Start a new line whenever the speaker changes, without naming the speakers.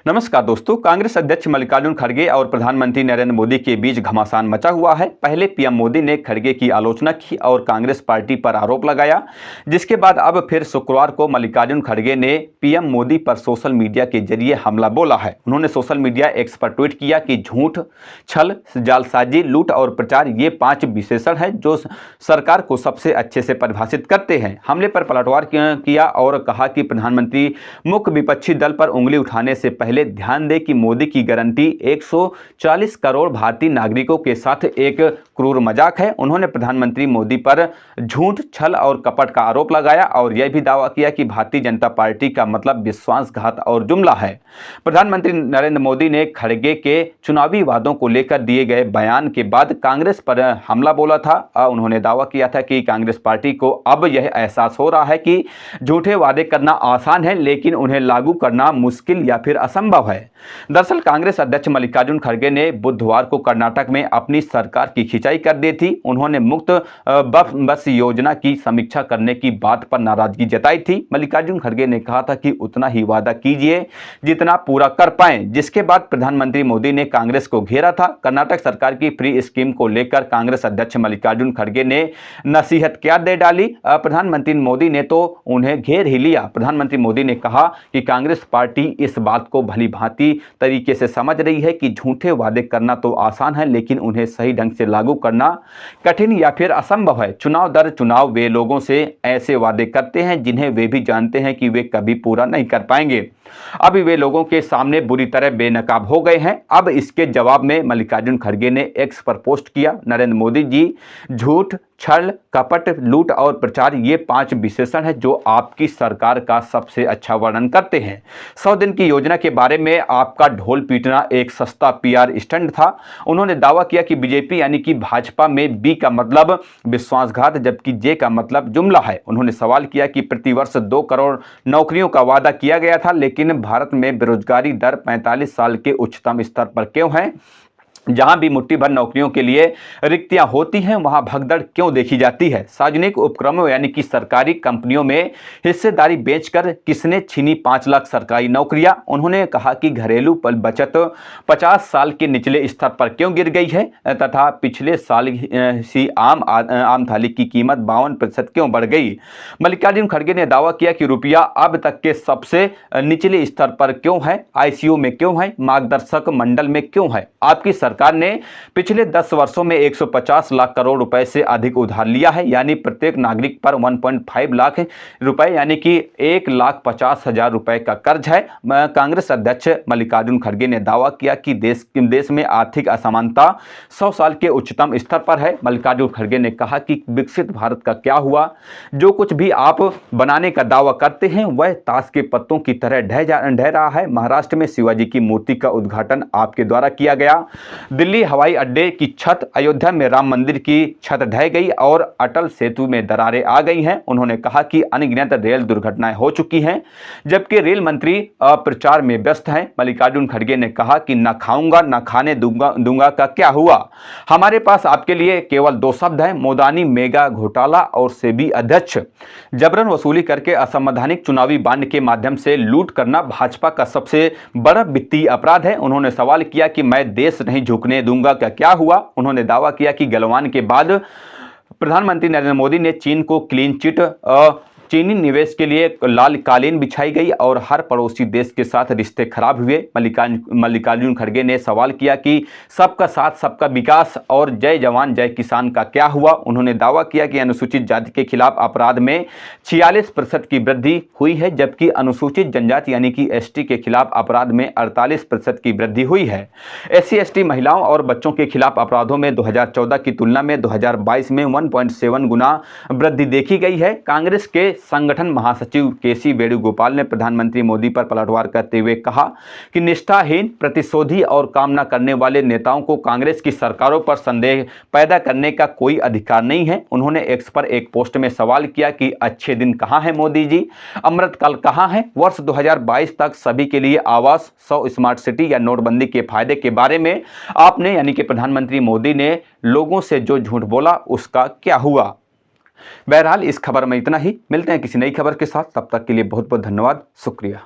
नमस्कार दोस्तों। कांग्रेस अध्यक्ष मल्लिकार्जुन खड़गे और प्रधानमंत्री नरेंद्र मोदी के बीच घमासान मचा हुआ है। पहले पीएम मोदी ने खड़गे की आलोचना की और कांग्रेस पार्टी पर आरोप लगाया, जिसके बाद अब फिर शुक्रवार को मल्लिकार्जुन खड़गे ने पीएम मोदी पर सोशल मीडिया के जरिए हमला बोला है। उन्होंने सोशल मीडिया एक्स पर ट्वीट किया कि झूठ, छल, जालसाजी, लूट और प्रचार ये 5 विशेषण हैं जो सरकार को सबसे अच्छे से परिभाषित करते हैं। हमले पर पलटवार किया और कहा कि प्रधानमंत्री मुख्य विपक्षी दल पर उंगली उठाने से पहले ध्यान दें कि मोदी की गारंटी 140 करोड़ भारतीय नागरिकों के साथ एक क्रूर मजाक है। उन्होंने प्रधानमंत्री मोदी पर झूठ, छल और कपट का आरोप लगाया और यह भी दावा किया कि भारतीय जनता पार्टी का मतलब विश्वासघात और जुमला है। प्रधानमंत्री नरेंद्र मोदी ने खड़गे के चुनावी वादों को लेकर दिए गए बयान के बाद कांग्रेस पर हमला बोला था। उन्होंने दावा किया था कि कांग्रेस पार्टी को अब यह एहसास हो रहा है कि झूठे वादे करना आसान है, लेकिन उन्हें लागू करना मुश्किल या फिर असंभव है। दरअसल कांग्रेस अध्यक्ष मल्लिकार्जुन खड़गे ने बुधवार को कर्नाटक में अपनी सरकार की खिंचाई कर दी थी। उन्होंने मुफ्त बस योजना की समीक्षा करने की बात पर नाराजगी जताई थी। मल्लिकार्जुन खड़गे ने कहा था कि उतना ही वादा कीजिए जितना पूरा कर पाएं। जिसके बाद प्रधानमंत्री मोदी ने कांग्रेस को घेरा था। कर्नाटक सरकार की फ्री स्कीम को लेकर कांग्रेस अध्यक्ष मल्लिकार्जुन खड़गे ने नसीहत क्या दे डाली। प्रधानमंत्री मोदी ने तो उन्हें घेर ही लिया। प्रधानमंत्री मोदी ने कहा कि कांग्रेस पार्टी इस बात को भली भांति तरीके से समझ रही है कि झूठे वादे करना तो आसान है, लेकिन उन्हें सही ढंग से लागू करना कठिन या फिर असंभव है। चुनाव दर चुनाव वे लोगों से ऐसे वादे करते हैं जिन्हें वे भी जानते हैं कि वे कभी पूरा नहीं कर पाएंगे। अब वे लोगों के सामने बुरी तरह बेनकाब हो गए हैं। अब इसके जवाब में मल्लिकार्जुन खड़गे ने एक्स पर पोस्ट किया, नरेंद्र मोदी जी, झूठ, छल, कपट, लूट और प्रचार ये 5 विशेषण हैं जो आपकी सरकार का सबसे अच्छा वर्णन करते हैं। 100 दिन की योजना के बारे में आपका ढोल पीटना एक सस्ता पीआर स्टंट था। उन्होंने दावा किया कि बीजेपी यानी कि भाजपा में बी का मतलब विश्वासघात जबकि जे का मतलब जुमला है। उन्होंने सवाल किया कि प्रतिवर्ष 2 करोड़ नौकरियों का वादा किया गया था, लेकिन भारत में बेरोजगारी दर 45 साल के उच्चतम स्तर पर क्यों है? जहां भी मुट्ठी भर नौकरियों के लिए रिक्तियां होती हैं वहां भगदड़ क्यों देखी जाती है? सार्वजनिक उपक्रमों यानी कि सरकारी कंपनियों में हिस्सेदारी बेचकर किसने छीनी 5 लाख सरकारी नौकरियां? उन्होंने कहा कि घरेलू बचत 50 साल के निचले स्तर पर क्यों गिर गई है तथा पिछले साल सी आम थाली की कीमत 52% क्यों बढ़ गई? मल्लिकार्जुन खड़गे ने दावा किया कि रुपया अब तक के सबसे निचले स्तर पर क्यों है, आईसीयू में क्यों है, मार्गदर्शक मंडल में क्यों है? आपकी सरकार ने पिछले 10 वर्षों में 150 लाख करोड़ रुपए से अधिक उधार लिया है, यानी प्रत्येक नागरिक पर 1.5 लाख रुपए यानी कि 1,50,000 रुपए का कर्ज है। कांग्रेस अध्यक्ष मल्लिकार्जुन खड़गे ने दावा किया कि देश में आर्थिक असमानता 100 साल के उच्चतम स्तर पर है। मल्लिकार्जुन खड़गे ने कहा कि विकसित भारत का क्या हुआ? जो कुछ भी आप बनाने का दावा करते हैं वह ताश के पत्तों की तरह ढह रहा है। महाराष्ट्र में शिवाजी की मूर्ति का उद्घाटन आपके द्वारा किया गया, दिल्ली हवाई अड्डे की छत, अयोध्या में राम मंदिर की छत ढह गई और अटल सेतु में दरारें आ गई हैं। उन्होंने कहा कि अनगिनत रेल दुर्घटनाएं हो चुकी हैं, जबकि रेल मंत्री प्रचार में व्यस्त हैं। मल्लिकार्जुन खड़गे ने कहा कि न खाऊंगा न खाने दूंगा का क्या हुआ? हमारे पास आपके लिए केवल 2 शब्द हैं, मोदानी मेगा घोटाला और सेबी अध्यक्ष। जबरन वसूली करके असंवैधानिक चुनावी बांड के माध्यम से लूट करना भाजपा का सबसे बड़ा वित्तीय अपराध है। उन्होंने सवाल किया कि मैं देश नहीं झुकने दूंगा का क्या हुआ? उन्होंने दावा किया कि गलवान के बाद प्रधानमंत्री नरेंद्र मोदी ने चीन को क्लीन चिट चीनी निवेश के लिए लाल कालीन बिछाई गई और हर पड़ोसी देश के साथ रिश्ते खराब हुए। मल्लिकार्जुन खड़गे ने सवाल किया कि सबका साथ सबका विकास और जय जवान जय किसान का क्या हुआ? उन्होंने दावा किया कि अनुसूचित जाति के खिलाफ अपराध में 46% की वृद्धि हुई है, जबकि अनुसूचित जनजाति यानी कि एसटी के खिलाफ अपराध में 48% की वृद्धि हुई है। SC ST महिलाओं और बच्चों के खिलाफ अपराधों में 2014 की तुलना में 2022 में 1.7 गुना वृद्धि देखी गई है। कांग्रेस के संगठन महासचिव केसी वेणुगोपाल ने प्रधानमंत्री मोदी पर पलटवार करते हुए कहा कि निष्ठाहीन, प्रतिशोधी और काम न करने वाले नेताओं को कांग्रेस की सरकारों पर संदेह पैदा करने का कोई अधिकार नहीं है। उन्होंने एक्स पर एक पोस्ट में सवाल किया कि अच्छे दिन कहां है मोदी जी? अमृतकाल कहां है? वर्ष 2022 तक सभी के लिए आवास, 100 स्मार्ट सिटी या नोटबंदी के फायदे के बारे में आपने यानी कि प्रधानमंत्री मोदी ने लोगों से जो झूठ बोला उसका क्या हुआ? बहरहाल इस खबर में इतना ही। मिलते हैं किसी नई खबर के साथ, तब तक के लिए बहुत बहुत धन्यवाद, शुक्रिया।